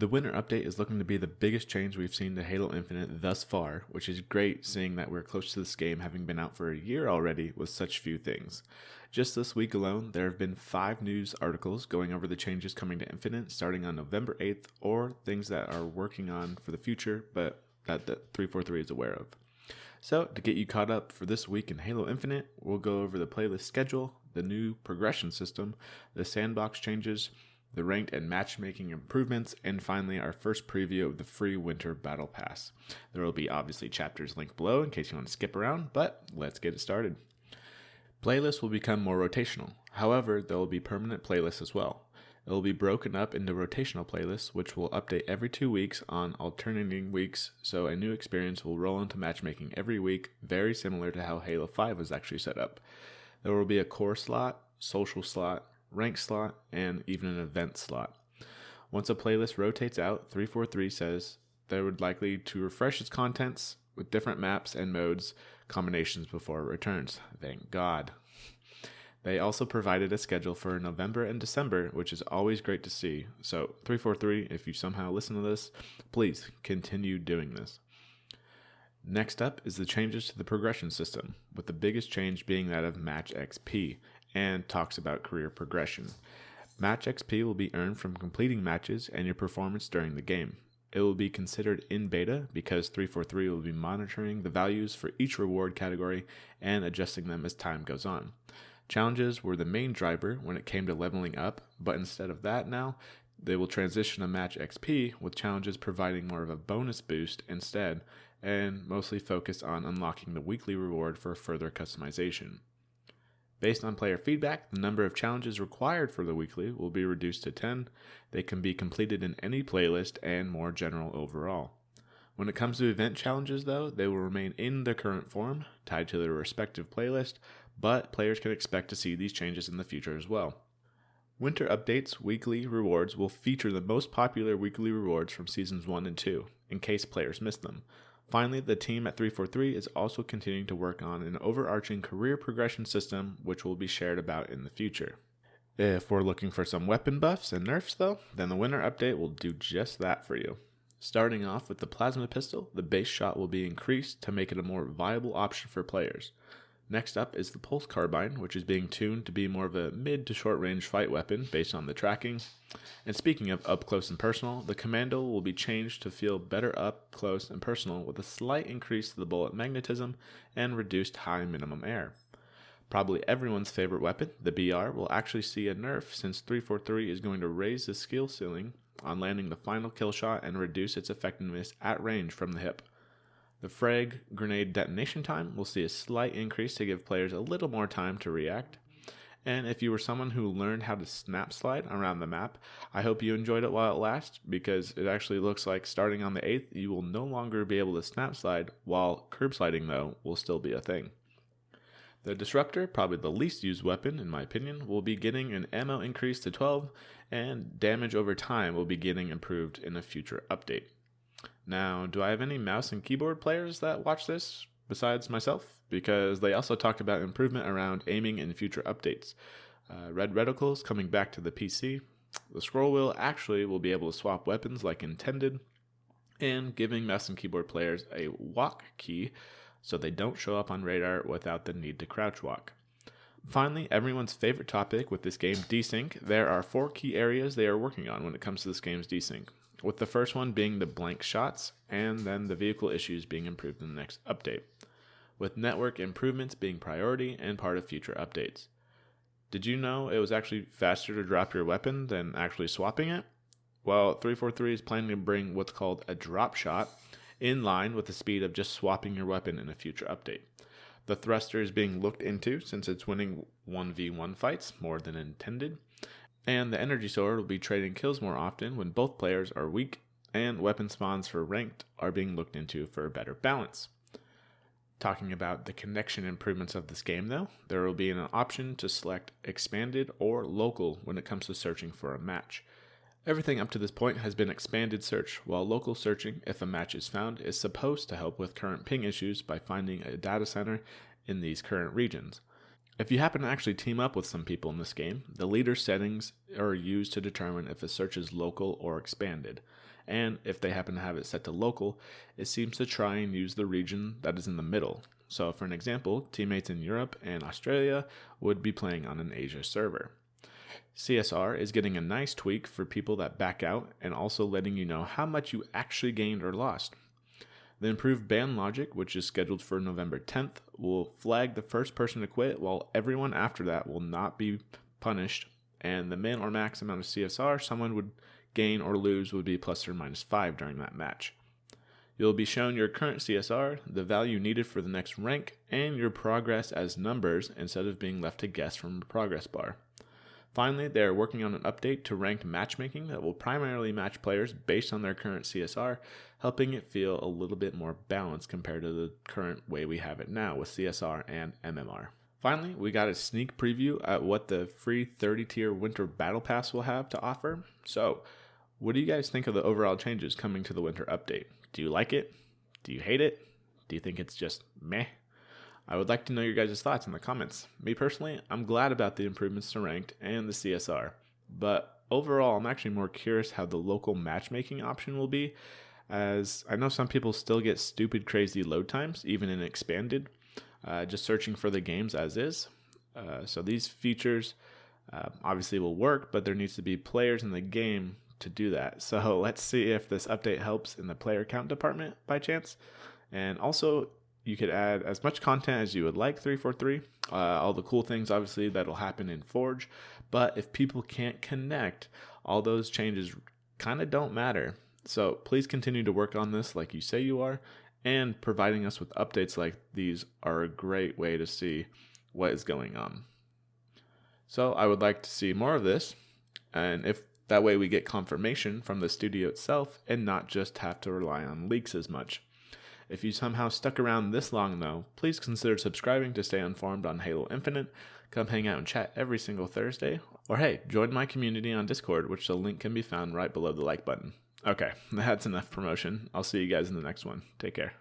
The winter update is looking to be the biggest change we've seen to Halo Infinite thus far, which is great seeing that we're close to this game having been out for a year already with such few things. Just this week alone, there have been 5 news articles going over the changes coming to Infinite starting on November 8th, or things that are working on for the future, but that 343 is aware of. So, to get you caught up for this week in Halo Infinite, we'll go over the playlist schedule, the new progression system, the sandbox changes, the ranked and matchmaking improvements, and finally our first preview of the free winter battle pass. There will be obviously chapters linked below in case you want to skip around, but let's get it started. Playlists will become more rotational. However, there will be permanent playlists as well. It will be broken up into rotational playlists, which will update every 2 weeks on alternating weeks, so a new experience will roll into matchmaking every week, very similar to how Halo 5 was actually set up. There will be a core slot, social slot, rank slot, and even an event slot. Once a playlist rotates out, 343 says they would likely to refresh its contents with different maps and modes combinations before it returns. Thank God. They also provided a schedule for November and December, which is always great to see. So 343, if you somehow listen to this, please continue doing this. Next up is the changes to the progression system, with the biggest change being that of Match XP, and talks about career progression. Match XP will be earned from completing matches and your performance during the game. It will be considered in beta because 343 will be monitoring the values for each reward category and adjusting them as time goes on. Challenges were the main driver when it came to leveling up, but instead of that now, they will transition to Match XP with challenges providing more of a bonus boost instead, and mostly focus on unlocking the weekly reward for further customization. Based on player feedback, the number of challenges required for the weekly will be reduced to 10. They can be completed in any playlist and more general overall. When it comes to event challenges though, they will remain in their current form, tied to their respective playlist, but players can expect to see these changes in the future as well. Winter Updates weekly rewards will feature the most popular weekly rewards from Seasons 1 and 2, in case players miss them. Finally, the team at 343 is also continuing to work on an overarching career progression system, which will be shared about in the future. If we're looking for some weapon buffs and nerfs though, then the winter update will do just that for you. Starting off with the plasma pistol, the base shot will be increased to make it a more viable option for players. Next up is the pulse carbine, which is being tuned to be more of a mid to short range fight weapon based on the tracking. And speaking of up close and personal, the commando will be changed to feel better up close and personal with a slight increase to the bullet magnetism and reduced high minimum air. Probably everyone's favorite weapon, the BR, will actually see a nerf since 343 is going to raise the skill ceiling on landing the final kill shot and reduce its effectiveness at range from the hip. The frag grenade detonation time will see a slight increase to give players a little more time to react. And if you were someone who learned how to snap slide around the map, I hope you enjoyed it while it lasts, because it actually looks like starting on the 8th, you will no longer be able to snap slide, while curb sliding though will still be a thing. The Disruptor, probably the least used weapon in my opinion, will be getting an ammo increase to 12, and damage over time will be getting improved in a future update. Now, do I have any mouse and keyboard players that watch this besides myself? Because they also talked about improvement around aiming in future updates. Red reticles coming back to the PC. The scroll wheel actually will be able to swap weapons like intended, and giving mouse and keyboard players a walk key so they don't show up on radar without the need to crouch walk. Finally, everyone's favorite topic with this game, desync. There are 4 key areas they are working on when it comes to this game's desync, with the first one being the blank shots, and then the vehicle issues being improved in the next update, with network improvements being priority and part of future updates. Did you know it was actually faster to drop your weapon than actually swapping it? Well, 343 is planning to bring what's called a drop shot in line with the speed of just swapping your weapon in a future update. The thruster is being looked into since it's winning 1v1 fights more than intended, and the energy sword will be trading kills more often when both players are weak, and weapon spawns for ranked are being looked into for a better balance. Talking about the connection improvements of this game though, there will be an option to select expanded or local when it comes to searching for a match. Everything up to this point has been expanded search, while local searching, if a match is found, is supposed to help with current ping issues by finding a data center in these current regions. If you happen to actually team up with some people in this game, the leader settings are used to determine if a search is local or expanded. And if they happen to have it set to local, it seems to try and use the region that is in the middle. So for an example, teammates in Europe and Australia would be playing on an Asia server. CSR is getting a nice tweak for people that back out and also letting you know how much you actually gained or lost. The improved ban logic, which is scheduled for November 10th, will flag the first person to quit, while everyone after that will not be punished, and the min or max amount of CSR someone would gain or lose would be plus or minus 5 during that match. You'll be shown your current CSR, the value needed for the next rank, and your progress as numbers instead of being left to guess from a progress bar. Finally, they are working on an update to ranked matchmaking that will primarily match players based on their current CSR, helping it feel a little bit more balanced compared to the current way we have it now with CSR and MMR. Finally, we got a sneak preview at what the free 30-tier Winter Battle Pass will have to offer. So, what do you guys think of the overall changes coming to the Winter Update? Do you like it? Do you hate it? Do you think it's just meh? I would like to know your guys' thoughts in the comments. Me personally, I'm glad about the improvements to ranked and the CSR, but overall I'm actually more curious how the local matchmaking option will be, as I know some people still get stupid crazy load times, even in expanded, just searching for the games as is. So these features obviously will work, but there needs to be players in the game to do that. So let's see if this update helps in the player count department by chance. And also, you could add as much content as you would like, 343. All the cool things, obviously, that'll happen in Forge. But if people can't connect, all those changes kind of don't matter. So please continue to work on this like you say you are. And providing us with updates like these are a great way to see what is going on. So I would like to see more of this. And if that way we get confirmation from the studio itself and not just have to rely on leaks as much. If you somehow stuck around this long though, please consider subscribing to stay informed on Halo Infinite. Come hang out and chat every single Thursday. Or hey, join my community on Discord, which the link can be found right below the like button. Okay, that's enough promotion. I'll see you guys in the next one. Take care.